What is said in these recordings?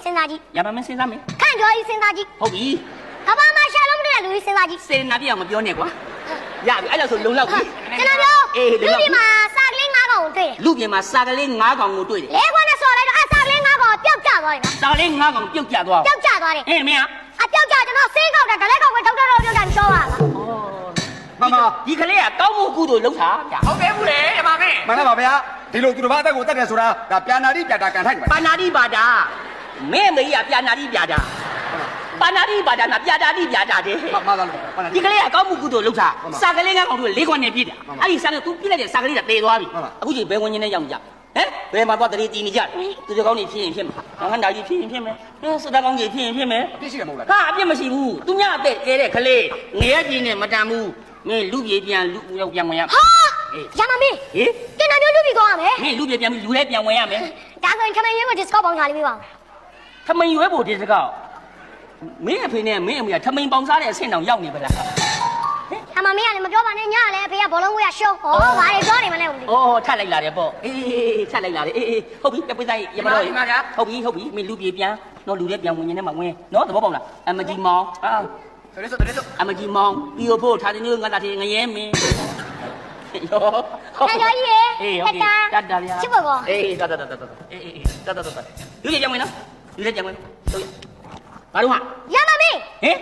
စဉ်းစားကြည့် ရပါမယ်စဉ်းစားမယ် ခန့်ကျော်ကြီးစဉ်းစားကြည့် ဟုတ်ပြီ ကဘာမှာရှာလို့မတဲ့လူကြီးစဉ်းစားကြည့် စေနာပြအောင်မပြောနဲ့ကွာရပြီအဲ့ဒါဆိုလုံလောက်ပြီ ကျွန်တော်ပြောလူဒီမှာစာကလေး9កောင်ကိုတွေ့တယ် လူပြင်မှာစာကလေး9កောင်ကိုတွေ့တယ် လဲခွန်းနဲ့ဆော်လိုက်တော့စာကလေး9កောင်ပျောက်ကျသွားတယ်နော် စာကလေး9កောင်ပြုတ်ကျသွား ပျောက်ကျသွားတယ် ဟင်းမင်း အပျောက်ကျကျွန်တော်ဆေးကောက်တာဒလဲကောက်ပဲဒေါက်တာတော့ပြောတာပြောပါလား မမဒီကလေးကကောင်းမှုကုသိုလ်လုပ်တာဗျာ ဟုတ်တယ်ဘူးလေဓမ္မမင်း မှန်လားပါဗျာဒီလိုသူတစ်ပါးအသက်ကိုတတ်တယ်ဆိုတာဒါပြန်နာတိပြတာကန်ထိုက်တယ် ပါဏာတိပါဒာမင်းမေကြီးကပြာနာတိပြာတာပါဏာတိပါဒာနာပြာတာတိပြာတာတဲ့ မှန်ပါလို့မှန်လား ဒီကလေးကကောင်းမှုကုသိုလ်လုပ်တာစာကလေး9កောင်တို့၄ခွန်းနဲ့ပြည့်တာအဲ့ဒီစာကသူပြည့်လိုက်တဲ့စာကလေးကတေသွားပြီအခုချိန်ဘယ်ဝင်ချင်းနဲ့ရောက်ကြဟမ်ဘယ်မှာသွားတရေတီနေကြသူတို့ကောင်းနေဖြစ်ရင်ဖြစ်မှာငါနာကြီးဖြစ်ရင်ဖြစ်မယ်စတာကောင်းကြီးဖြစ်ရင်ဖြစ်မယ် အပြစ်ရှိတယ်မဟုတ်လား ဟာအပြစ်မရှိဘူးသူညအသက်ကျဲတဲ့ကလေးငရဲကြီးနဲ့မတန်ဘူးမင်းလူပြေပြန်လူရောက်ပြန်ဝင်ရ ဟာရမမင်း ဟေး တင်တာမျိုးလူပြီးကောင်းရမယ် မင်းလူပြေပြန်ပြီးလူလည်းပြန်ဝင်ရမယ် ဒါဆိုရင်ခမင်းရွေးကို discount ပေါင်းချလေးပေးပါဦး ထမင်းရွဲဖို့ဒီစကားမင်းအဖေနဲ့မင်းအမေကထမင်းပေါင်စားတဲ့အဆင့်တောင်ရောက်နေပါလား အမမင်းကလည်းမပြောပါနဲ့ညကလည်းအဖေကဘောလုံးဝဲရှုံးဟောဘာတွေပြောနေမလဲဦးလေး ။အော်ထပ်လိုက်လာတယ်ပေါ့။အေးထပ်လိုက်လာတယ်။အေးဟုတ်ပြီပြပိသားရမတော့ဟုတ်ပြီမင်းလူပြေပြန်တော့လူလည်းပြန်ဝင်နေတယ်မှာဝင်နော်သဘောပေါက်လားအမကြီးမောင်အာ ဆိုတော့ဆိုတော့ အမကြီးမောင်ပြီးဖို့ထားတဲ့မျိုးငါတာทีငရဲမင်းရော ခန့်ကျော်ကြီးရေ အေးဟုတ်ပြီတတ်တာဗျာ ချစ်ဖို့ကော အေးတတ်အေးတတ်လူပြေပြန်ဝင်နော်လူလည်းပြန်ဝင်ဟုတ်ဘာလို့ဟာ ရမမင်း ဟင်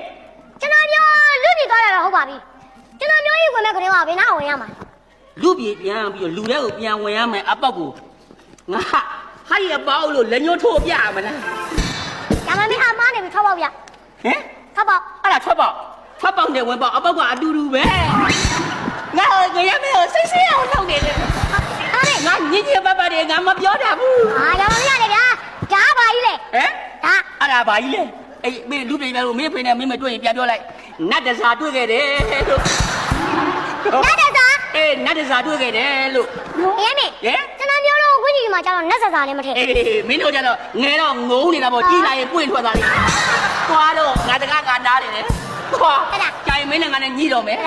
ကျွန်တော်ပြောလူပြီးသွားတာတော့ဟုတ်ပါပြီကျွန်တော်ပြောကြီးဝင်မဲ့ခရင်ကဘယ်နာဝင်ရမှာ လူပြေပြန်ပြီးတော့လူထဲကိုပြန်ဝင်ရမယ်အပေါက်ကိုငါဟာရပေါက်လို့လက်ညှိုးထိုးပြရမလား ရမမင်းအမားနေပြီထွက်ပေါက်ပြ ဟင် ထွက်ပေါက် အဲ့ဒါထွက်ပေါက်တယ်ဝင်ပေါက်အပေါက်ကအတူတူပဲငါရမယ်ဆိတ်ဆိတ်အောင်လုပ်နေတယ် ဟာလေ ငါညင်ညင်ပတ်ပတ်တယ်ငါမပြောတာဘူး ဟာရမမင်းရတယ်ဗျာဒါပါကြီးလေ ဟမ် ဒါ အဲ့ဒါဘာကြီးလဲအေးမင်းလူပြင်ပြန်လို့မင်းဖေနဲ့မင်းမတွေ့ရင်ပြန်ပြောလိုက်နတ်တစားတွေ့ခဲ့တယ်လို့ နတ်တဲ့သား အေးနတ်တစားတွေ့ခဲ့တယ်လို့ ရဲမေ ဟင် ကျွန်တော်ပြောတော့ဝင်းကြီးမှာကျတော့နတ်ဆစာလည်းမထည့် အေးမင်းတို့ကြတော့ငဲတော့ငုံနေတာပေါ့ကြီးလာရင်ပွင့်ထွက်သွားလိမ့်မယ်သွားတော့ငါတကားငါနားနေတယ်သွားကြိုင်မင်းနဲ့ငါနဲ့ညှိတော့မယ်